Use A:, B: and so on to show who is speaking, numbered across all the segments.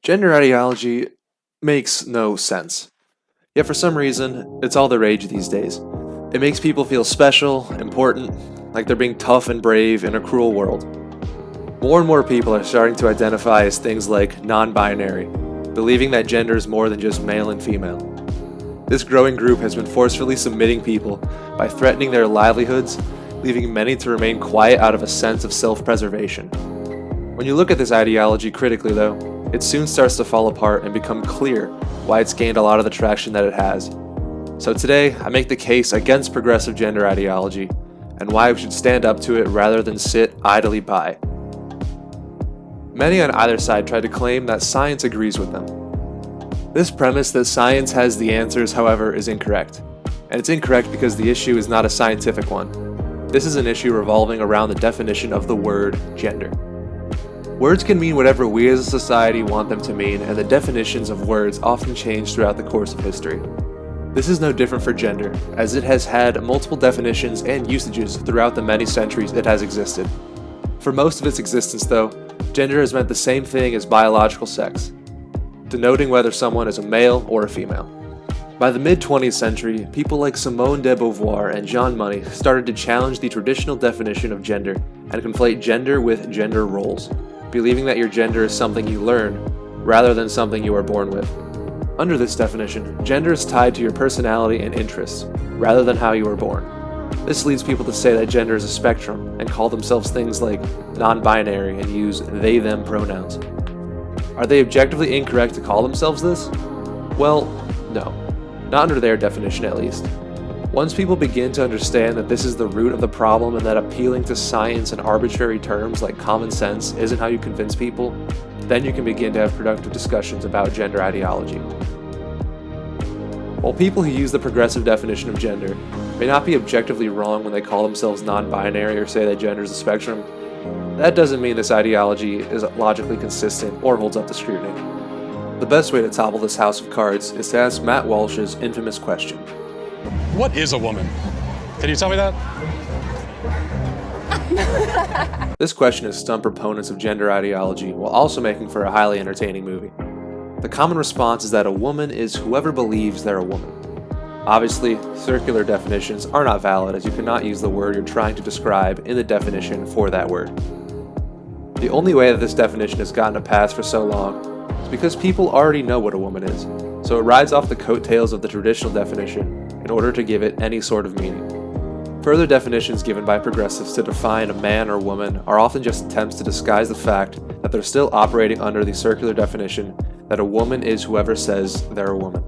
A: Gender ideology makes no sense. Yet for some reason, it's all the rage these days. It makes people feel special, important, like they're being tough and brave in a cruel world. More and more people are starting to identify as things like non-binary, believing that gender is more than just male and female. This growing group has been forcefully submitting people by threatening their livelihoods, leaving many to remain quiet out of a sense of self-preservation. When you look at this ideology critically, though, it soon starts to fall apart and become clear why it's gained a lot of the traction that it has. So today, I make the case against progressive gender ideology and why we should stand up to it rather than sit idly by. Many on either side try to claim that science agrees with them. This premise that science has the answers, however, is incorrect. And it's incorrect because the issue is not a scientific one. This is an issue revolving around the definition of the word gender. Words can mean whatever we as a society want them to mean, and the definitions of words often change throughout the course of history. This is no different for gender, as it has had multiple definitions and usages throughout the many centuries it has existed. For most of its existence, though, gender has meant the same thing as biological sex, denoting whether someone is a male or a female. By the mid-20th century, people like Simone De Beauvoir and Jean Monnet started to challenge the traditional definition of gender and conflate gender with gender roles, believing that your gender is something you learn rather than something you are born with. Under this definition, gender is tied to your personality and interests rather than how you were born. This leads people to say that gender is a spectrum and call themselves things like non-binary and use they-them pronouns. Are they objectively incorrect to call themselves this? Well, no. Not under their definition, at least. Once people begin to understand that this is the root of the problem and that appealing to science and arbitrary terms like common sense isn't how you convince people, then you can begin to have productive discussions about gender ideology. While people who use the progressive definition of gender may not be objectively wrong when they call themselves non-binary or say that gender is a spectrum, that doesn't mean this ideology is logically consistent or holds up to scrutiny. The best way to topple this house of cards is to ask Matt Walsh's infamous question.
B: What is a woman? Can you tell me that?
A: This question has stumped proponents of gender ideology while also making for a highly entertaining movie. The common response is that a woman is whoever believes they're a woman. Obviously, circular definitions are not valid as you cannot use the word you're trying to describe in the definition for that word. The only way that this definition has gotten a pass for so long is because people already know what a woman is, so it rides off the coattails of the traditional definition in order to give it any sort of meaning. Further definitions given by progressives to define a man or woman are often just attempts to disguise the fact that they're still operating under the circular definition that a woman is whoever says they're a woman.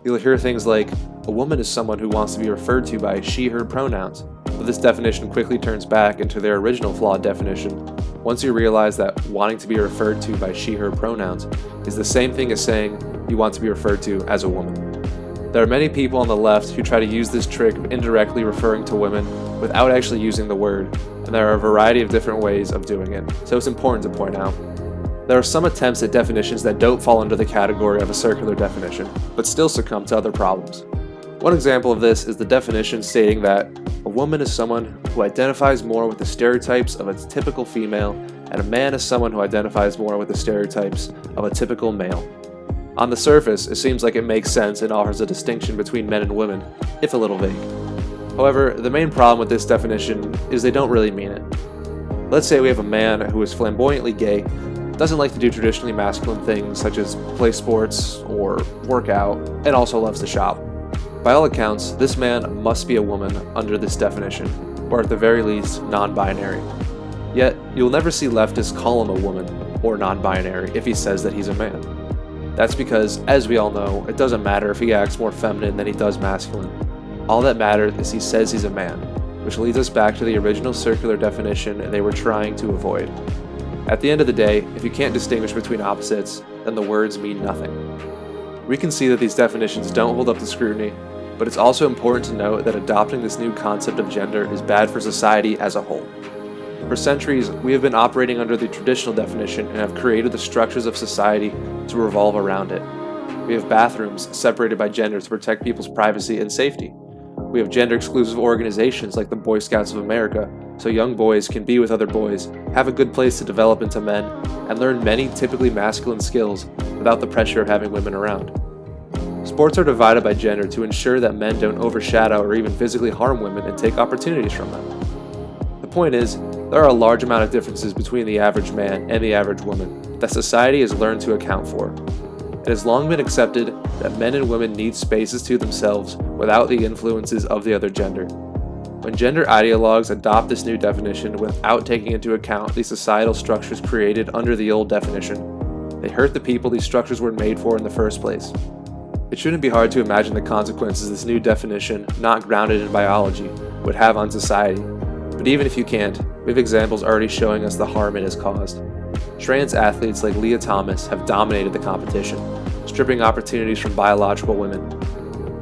A: You'll hear things like, a woman is someone who wants to be referred to by she/her pronouns, but this definition quickly turns back into their original flawed definition once you realize that wanting to be referred to by she/her pronouns is the same thing as saying you want to be referred to as a woman. There are many people on the left who try to use this trick of indirectly referring to women without actually using the word, and there are a variety of different ways of doing it, so it's important to point out. There are some attempts at definitions that don't fall under the category of a circular definition, but still succumb to other problems. One example of this is the definition stating that a woman is someone who identifies more with the stereotypes of a typical female, and a man is someone who identifies more with the stereotypes of a typical male. On the surface, it seems like it makes sense and offers a distinction between men and women, if a little vague. However, the main problem with this definition is they don't really mean it. Let's say we have a man who is flamboyantly gay, doesn't like to do traditionally masculine things such as play sports or work out, and also loves to shop. By all accounts, this man must be a woman under this definition, or at the very least, non-binary. Yet, you'll never see leftists call him a woman or non-binary if he says that he's a man. That's because, as we all know, it doesn't matter if he acts more feminine than he does masculine. All that matters is he says he's a man, which leads us back to the original circular definition they were trying to avoid. At the end of the day, if you can't distinguish between opposites, then the words mean nothing. We can see that these definitions don't hold up to scrutiny, but it's also important to note that adopting this new concept of gender is bad for society as a whole. For centuries, we have been operating under the traditional definition and have created the structures of society to revolve around it. We have bathrooms separated by gender to protect people's privacy and safety. We have gender-exclusive organizations like the Boy Scouts of America, so young boys can be with other boys, have a good place to develop into men, and learn many typically masculine skills without the pressure of having women around. Sports are divided by gender to ensure that men don't overshadow or even physically harm women and take opportunities from them. The point is, there are a large amount of differences between the average man and the average woman that society has learned to account for. It has long been accepted that men and women need spaces to themselves without the influences of the other gender. When gender ideologues adopt this new definition without taking into account the societal structures created under the old definition, they hurt the people these structures were made for in the first place. It shouldn't be hard to imagine the consequences this new definition, not grounded in biology, would have on society. But even if you can't, we have examples already showing us the harm it has caused. Trans athletes like Lia Thomas have dominated the competition, stripping opportunities from biological women.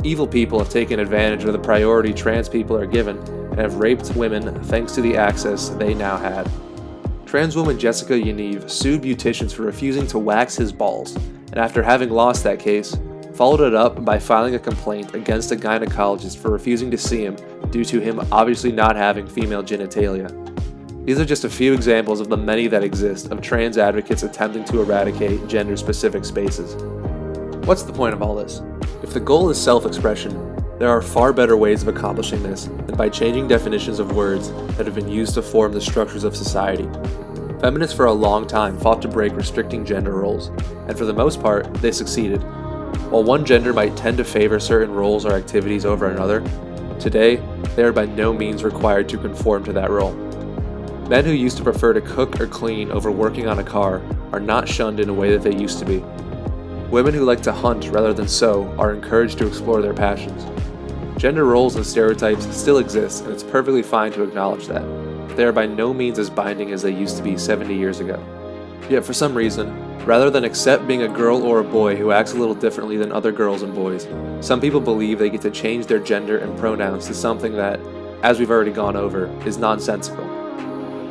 A: Evil people have taken advantage of the priority trans people are given and have raped women thanks to the access they now had. Trans woman Jessica Yaniv sued beauticians for refusing to wax his balls, and after having lost that case, followed it up by filing a complaint against a gynecologist for refusing to see him due to him obviously not having female genitalia. These are just a few examples of the many that exist of trans advocates attempting to eradicate gender-specific spaces. What's the point of all this? If the goal is self-expression, there are far better ways of accomplishing this than by changing definitions of words that have been used to form the structures of society. Feminists for a long time fought to break restricting gender roles, and for the most part, they succeeded. While one gender might tend to favor certain roles or activities over another, today, they are by no means required to conform to that role. Men who used to prefer to cook or clean over working on a car are not shunned in a way that they used to be. Women who like to hunt rather than sew are encouraged to explore their passions. Gender roles and stereotypes still exist, and it's perfectly fine to acknowledge that. They are by no means as binding as they used to be 70 years ago. Yet for some reason, rather than accept being a girl or a boy who acts a little differently than other girls and boys, some people believe they get to change their gender and pronouns to something that, as we've already gone over, is nonsensical.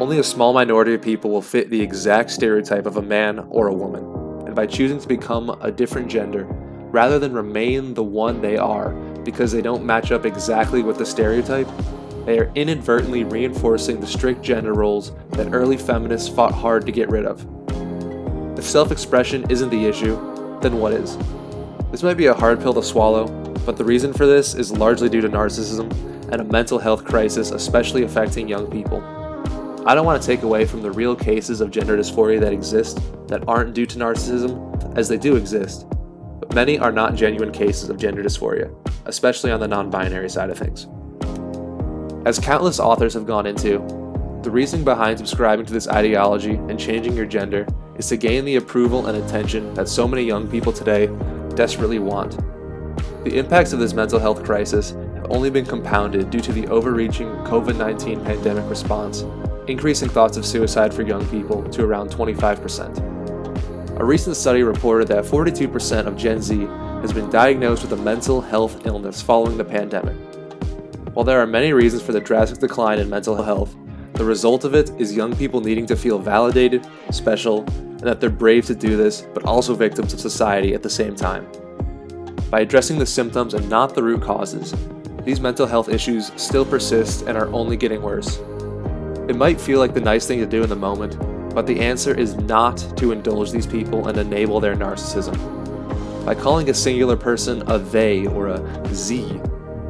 A: Only a small minority of people will fit the exact stereotype of a man or a woman, and by choosing to become a different gender, rather than remain the one they are because they don't match up exactly with the stereotype, they are inadvertently reinforcing the strict gender roles that early feminists fought hard to get rid of. If self-expression isn't the issue, then what is? This might be a hard pill to swallow, but the reason for this is largely due to narcissism and a mental health crisis especially affecting young people. I don't want to take away from the real cases of gender dysphoria that exist that aren't due to narcissism, as they do exist, but many are not genuine cases of gender dysphoria, especially on the non-binary side of things. As countless authors have gone into, the reasoning behind subscribing to this ideology and changing your gender is to gain the approval and attention that so many young people today desperately want. The impacts of this mental health crisis have only been compounded due to the overreaching COVID-19 pandemic response, increasing thoughts of suicide for young people to around 25%. A recent study reported that 42% of Gen Z has been diagnosed with a mental health illness following the pandemic. While there are many reasons for the drastic decline in mental health, the result of it is young people needing to feel validated, special, and that they're brave to do this, but also victims of society at the same time. By addressing the symptoms and not the root causes, these mental health issues still persist and are only getting worse. It might feel like the nice thing to do in the moment, but the answer is not to indulge these people and enable their narcissism. By calling a singular person a they or a z,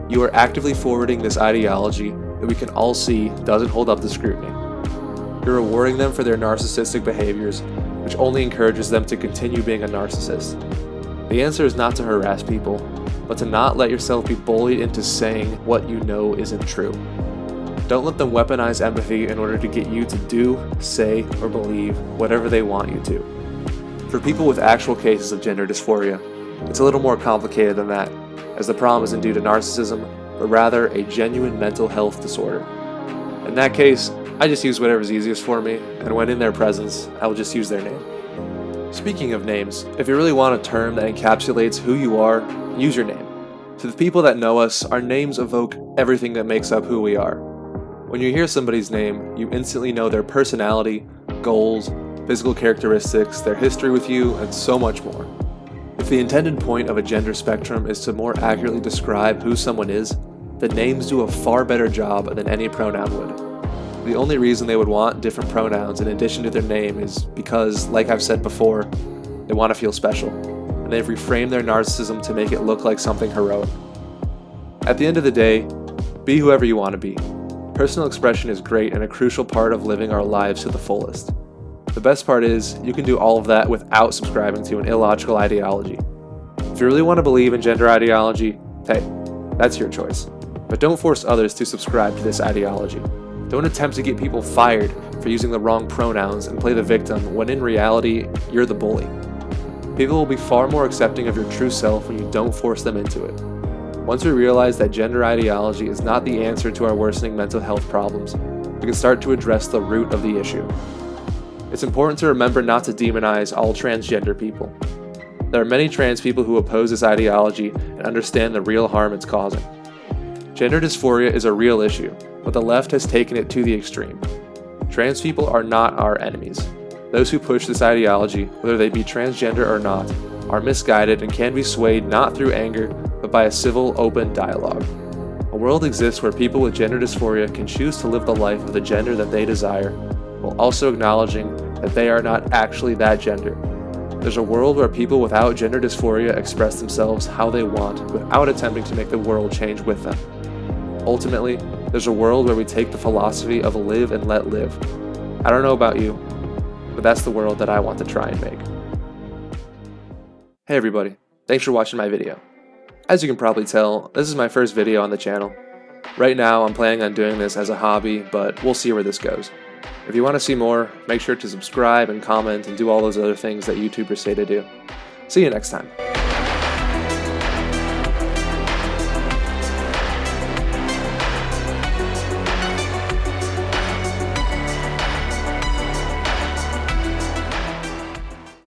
A: you are actively forwarding this ideology that we can all see doesn't hold up to scrutiny. You're rewarding them for their narcissistic behaviors, which only encourages them to continue being a narcissist. The answer is not to harass people, but to not let yourself be bullied into saying what you know isn't true. Don't let them weaponize empathy in order to get you to do, say, or believe whatever they want you to. For people with actual cases of gender dysphoria, it's a little more complicated than that, as the problem isn't due to narcissism, but rather a genuine mental health disorder. In that case, I just use whatever's easiest for me, and when in their presence, I will just use their name. Speaking of names, if you really want a term that encapsulates who you are, use your name. To the people that know us, our names evoke everything that makes up who we are. When you hear somebody's name, you instantly know their personality, goals, physical characteristics, their history with you, and so much more. If the intended point of a gender spectrum is to more accurately describe who someone is, then names do a far better job than any pronoun would. The only reason they would want different pronouns in addition to their name is because, like I've said before, they want to feel special, and they've reframed their narcissism to make it look like something heroic. At the end of the day, be whoever you want to be. Personal expression is great and a crucial part of living our lives to the fullest. The best part is, you can do all of that without subscribing to an illogical ideology. If you really want to believe in gender ideology, hey, that's your choice. But don't force others to subscribe to this ideology. Don't attempt to get people fired for using the wrong pronouns and play the victim when in reality, you're the bully. People will be far more accepting of your true self when you don't force them into it. Once we realize that gender ideology is not the answer to our worsening mental health problems, we can start to address the root of the issue. It's important to remember not to demonize all transgender people. There are many trans people who oppose this ideology and understand the real harm it's causing. Gender dysphoria is a real issue, but the left has taken it to the extreme. Trans people are not our enemies. Those who push this ideology, whether they be transgender or not, are misguided and can be swayed not through anger, but by a civil, open dialogue. A world exists where people with gender dysphoria can choose to live the life of the gender that they desire, while also acknowledging that they are not actually that gender. There's a world where people without gender dysphoria express themselves how they want without attempting to make the world change with them. Ultimately, there's a world where we take the philosophy of live and let live. I don't know about you, but that's the world that I want to try and make. Hey everybody, thanks for watching my video. As you can probably tell, this is my first video on the channel. Right now I'm planning on doing this as a hobby, but we'll see where this goes. If you want to see more, make sure to subscribe and comment and do all those other things that YouTubers say to do. See you next time.